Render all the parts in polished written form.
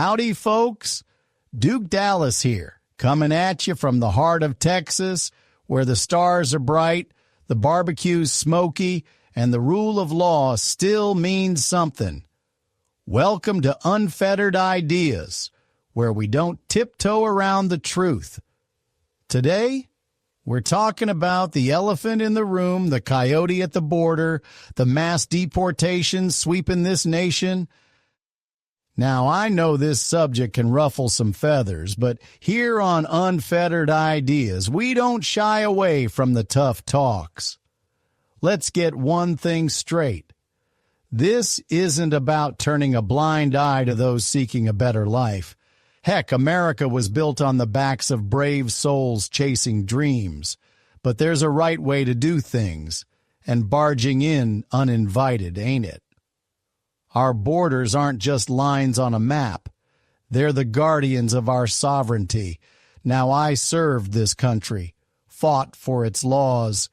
Howdy, folks. Duke Dallas here, coming at you from the heart of Texas, where the stars are bright, the barbecue's smoky, and the rule of law still means something. Welcome to Unfettered Ideas, where we don't tiptoe around the truth. Today, we're talking about the elephant in the room, the coyote at the border, the mass deportations sweeping this nation. Now, I know this subject can ruffle some feathers, but here on Unfettered Ideas, we don't shy away from the tough talks. Let's get one thing straight. This isn't about turning a blind eye to those seeking a better life. Heck, America was built on the backs of brave souls chasing dreams. But there's a right way to do things, and barging in uninvited, ain't it? Our borders aren't just lines on a map. They're the guardians of our sovereignty. Now, I served this country, fought for its laws.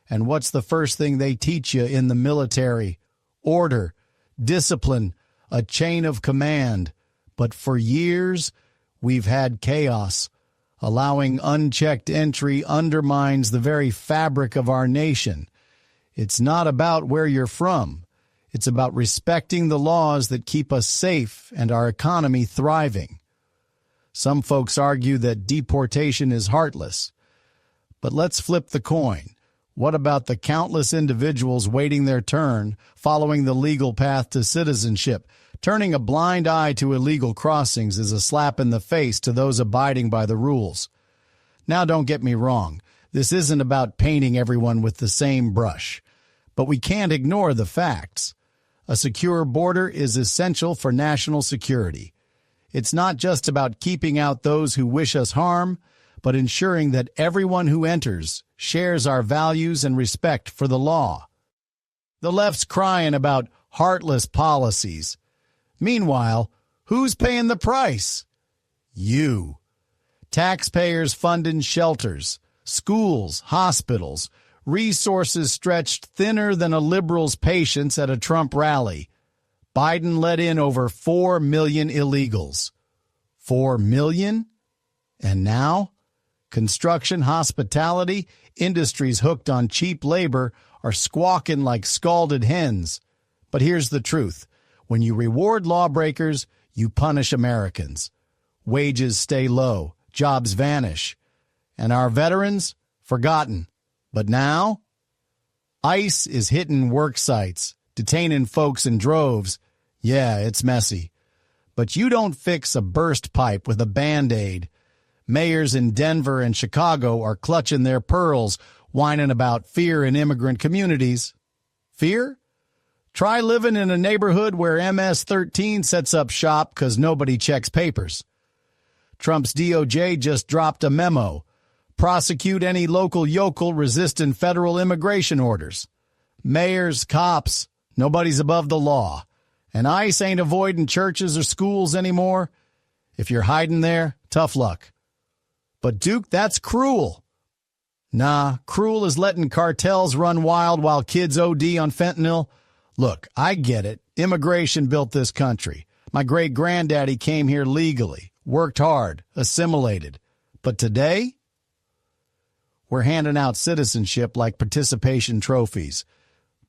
And what's the first thing they teach you in the military? Order, discipline, a chain of command. But for years, we've had chaos. Allowing unchecked entry undermines the very fabric of our nation. It's not about where you're from. It's about respecting the laws that keep us safe and our economy thriving. Some folks argue that deportation is heartless. But let's flip the coin. What about the countless individuals waiting their turn, following the legal path to citizenship? Turning a blind eye to illegal crossings is a slap in the face to those abiding by the rules. Now, don't get me wrong. This isn't about painting everyone with the same brush. But we can't ignore the facts. A secure border is essential for national security. It's not just about keeping out those who wish us harm, but ensuring that everyone who enters shares our values and respect for the law. The left's crying about heartless policies. Meanwhile, who's paying the price? You. Taxpayers funding shelters, schools, hospitals, resources stretched thinner than a liberal's patience at a Trump rally. Biden let in over 4 million illegals. 4 million? And now? Construction, hospitality, industries hooked on cheap labor are squawking like scalded hens. But here's the truth. When you reward lawbreakers, you punish Americans. Wages stay low, jobs vanish. And our veterans? Forgotten. But now? ICE is hitting work sites, detaining folks in droves. Yeah, it's messy. But you don't fix a burst pipe with a Band-Aid. Mayors in Denver and Chicago are clutching their pearls, whining about fear in immigrant communities. Fear? Try living in a neighborhood where MS-13 sets up shop because nobody checks papers. Trump's DOJ just dropped a memo. Prosecute any local yokel resisting federal immigration orders. Mayors, cops, nobody's above the law. And ICE ain't avoiding churches or schools anymore. If you're hiding there, tough luck. But Duke, that's cruel. Nah, cruel is letting cartels run wild while kids OD on fentanyl. Look, I get it. Immigration built this country. My great-granddaddy came here legally, worked hard, assimilated. But today, we're handing out citizenship like participation trophies.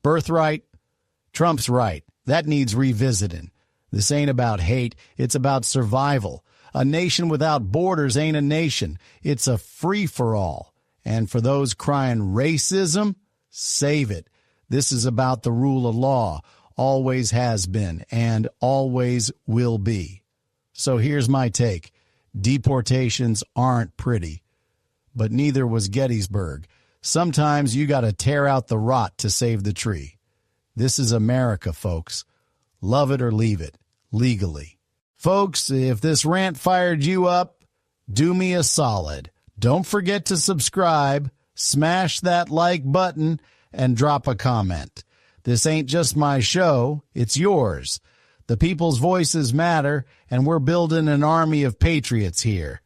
Birthright? Trump's right. That needs revisiting. This ain't about hate. It's about survival. A nation without borders ain't a nation. It's a free-for-all. And for those crying racism, save it. This is about the rule of law. Always has been and always will be. So here's my take. Deportations aren't pretty. But neither was Gettysburg. Sometimes you got to tear out the rot to save the tree. This is America, folks. Love it or leave it, legally. Folks, if this rant fired you up, do me a solid. Don't forget to subscribe, smash that like button, and drop a comment. This ain't just my show, it's yours. The people's voices matter, and we're building an army of patriots here.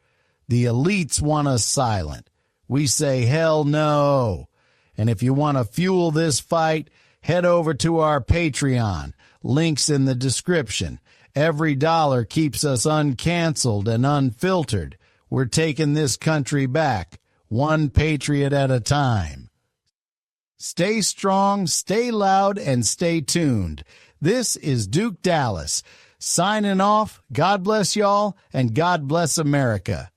The elites want us silent. We say hell no. And if you want to fuel this fight, head over to our Patreon. Links in the description. Every dollar keeps us uncanceled and unfiltered. We're taking this country back, one patriot at a time. Stay strong, stay loud, and stay tuned. This is Duke Dallas, signing off. God bless y'all, and God bless America.